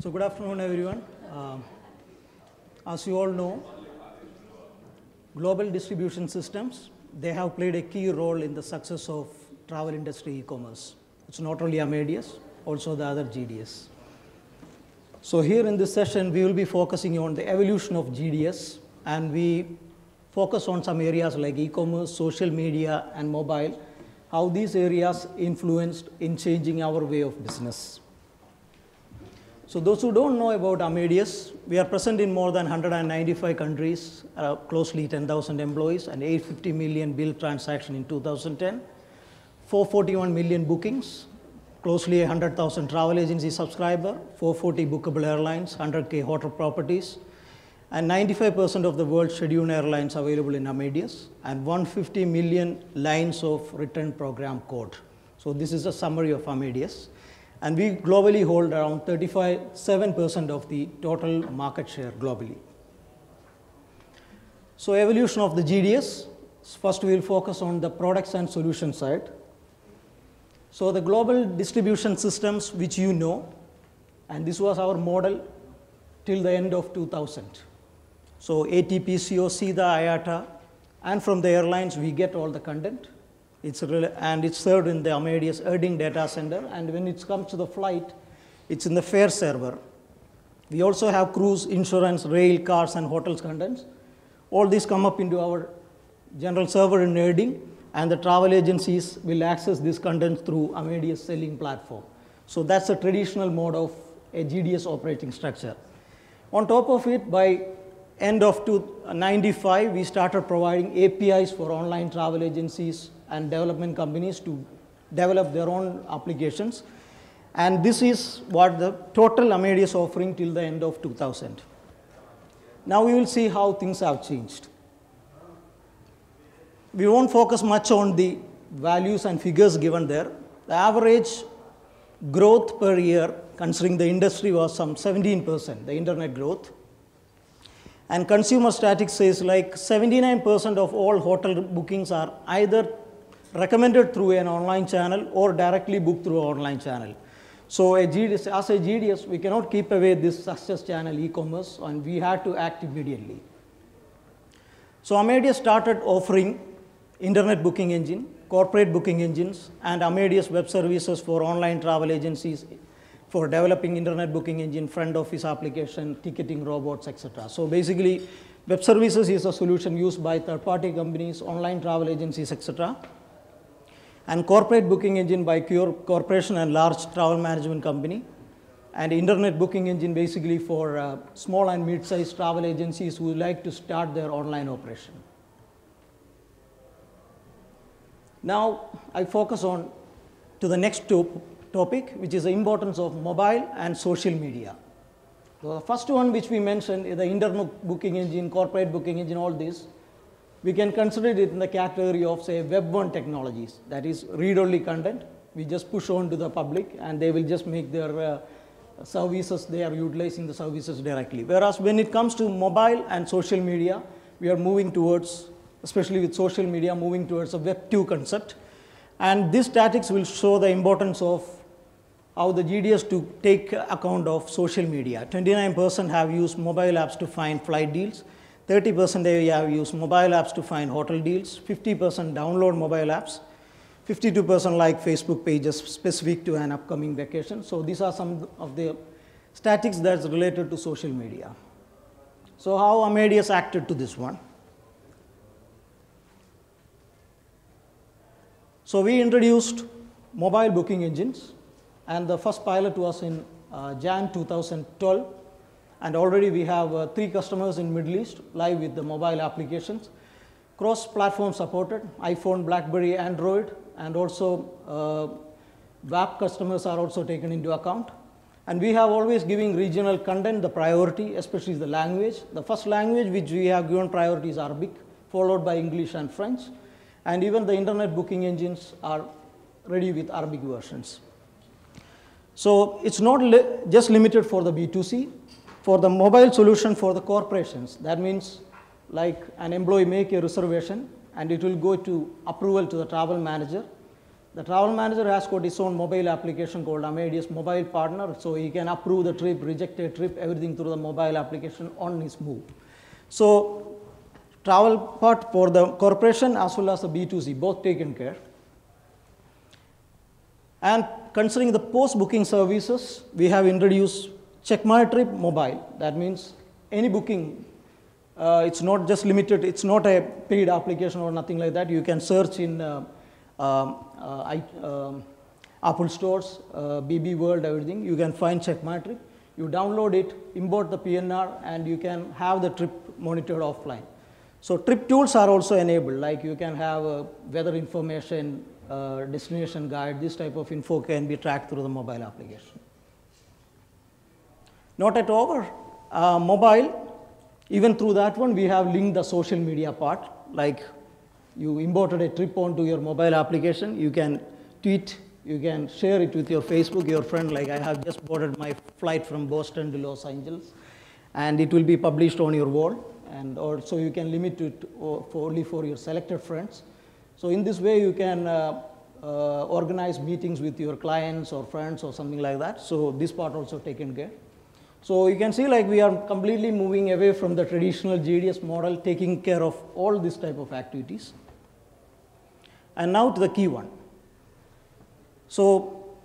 So good afternoon, everyone. As you all know, global distribution systems, they have played a key role in the success of travel industry e-commerce. It's not only Amadeus, also the other GDS. So here in this session, we will be focusing on the evolution of GDS, and we focus on some areas like e-commerce, social media, and mobile, how these areas influenced in changing our way of business. So those who don't know about Amadeus, we are present in more than 195 countries, closely 10,000 employees, and 850 million bill transactions in 2010, 441 million bookings, closely 100,000 travel agency subscriber, 440 bookable airlines, 100K hotel properties, and 95% of the world's scheduled airlines available in Amadeus, and 150 million lines of return program code. So this is a summary of Amadeus. And we globally hold around 7% of the total market share globally. So evolution of the GDS, first we will focus on the products and solution side. So the global distribution systems, which you know, and this was our model till the end of 2000. So ATP, COC, the IATA, and from the airlines we get all the content. It's served in the Amadeus Erding data center, and when it comes to the flight, it's in the fare server. We also have cruise, insurance, rail, cars, and hotels contents. All these come up into our general server in Erding, and the travel agencies will access this content through Amadeus selling platform. So that's a traditional mode of a GDS operating structure. On top of it, by end of 1995, we started providing APIs for online travel agencies and development companies to develop their own applications. And this is what the total Amadeus offering till the end of 2000. Now we will see how things have changed. We won't focus much on the values and figures given there. The average growth per year, considering the industry, was some 17%, the internet growth. And consumer statistics says like 79% of all hotel bookings are either recommended through an online channel or directly booked through an online channel. So as a GDS, we cannot keep away this success channel e-commerce, and we had to act immediately. So Amadeus started offering internet booking engine, corporate booking engines, and Amadeus web services for online travel agencies for developing internet booking engine, front office application, ticketing robots, etc. So basically, web services is a solution used by third-party companies, online travel agencies, etc. And corporate booking engine by pure corporation and large travel management company. And internet booking engine basically for small and mid-sized travel agencies who would like to start their online operation. Now, I focus on to the next topic, which is the importance of mobile and social media. So the first one which we mentioned is the internet booking engine, corporate booking engine, all this. We can consider it in the category of, say, Web 1 technologies, that is read-only content. We just push on to the public, and they will just make their services, they are utilizing the services directly. Whereas when it comes to mobile and social media, we are moving towards, especially with social media, moving towards a Web 2 concept. And this statistics will show the importance of how the GDS to take account of social media. 29% have used mobile apps to find flight deals. 30% have used mobile apps to find hotel deals. 50% download mobile apps. 52% like Facebook pages specific to an upcoming vacation. So these are some of the statistics that's related to social media. So how Amadeus acted to this one? So we introduced mobile booking engines, and the first pilot was in Jan 2012. And already we have 3 customers in Middle East live with the mobile applications. Cross-platform supported, iPhone, BlackBerry, Android, and also web customers are also taken into account. And we have always giving regional content the priority, especially the language. The first language which we have given priority is Arabic, followed by English and French. And even the internet booking engines are ready with Arabic versions. So it's not just limited for the B2C. For the mobile solution for the corporations, that means like an employee make a reservation and it will go to approval to the travel manager. The travel manager has got his own mobile application called Amadeus Mobile Partner, so he can approve the trip, reject a trip, everything through the mobile application on his move. So travel part for the corporation as well as the B2C, both taken care. And considering the post-booking services, we have introduced Check My Trip Mobile. That means any booking, it's not just limited, it's not a paid application or nothing like that. You can search in Apple stores, BB World, everything. You can find Check My Trip. You download it, import the PNR, and you can have the trip monitored offline. So trip tools are also enabled, like you can have weather information, destination guide, this type of info can be tracked through the mobile application. Not at over, mobile, even through that one, we have linked the social media part, like you imported a trip onto your mobile application, you can tweet, you can share it with your Facebook, your friend, like I have just boarded my flight from Boston to Los Angeles, and it will be published on your wall, and also you can limit it only for your selected friends. So in this way, you can organize meetings with your clients or friends or something like that. So this part also taken care. So you can see like we are completely moving away from the traditional GDS model, taking care of all this type of activities. And now to the key one. So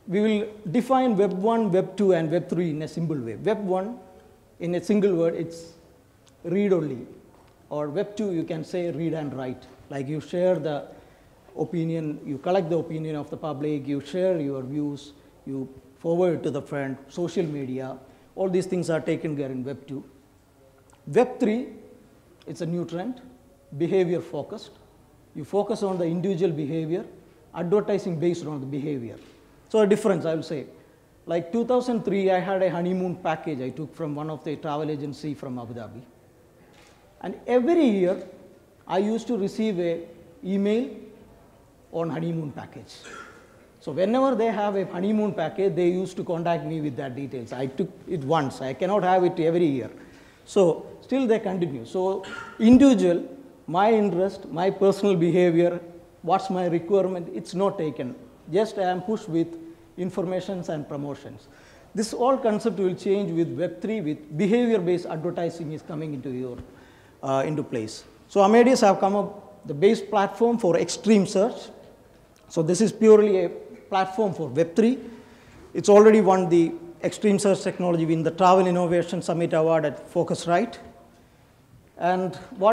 we will define Web 1, Web 2, and Web 3 in a simple way. Web 1, in a single word, it's read only. Or Web 2, you can say read and write. Like you share the opinion, you collect the opinion of the public, you share your views, you forward to the friend, social media, all these things are taken care in Web 2. Web 3, it's a new trend, behavior focused. You focus on the individual behavior, advertising based on the behavior. So a difference, I will say. Like 2003, I had a honeymoon package I took from one of the travel agency from Abu Dhabi. And every year, I used to receive an email on honeymoon package. So whenever they have a honeymoon package, they used to contact me with that details. I took it once. I cannot have it every year. So still they continue. So individual, my interest, my personal behavior, what's my requirement, it's not taken. Just I am pushed with informations and promotions. This all concept will change with Web3, with behavior-based advertising is coming into your into place. So Amadeus have come up the base platform for extreme search. So this is purely a platform for Web3. It's already won the Extreme Search Technology in the Travel Innovation Summit Award at Focusrite. And what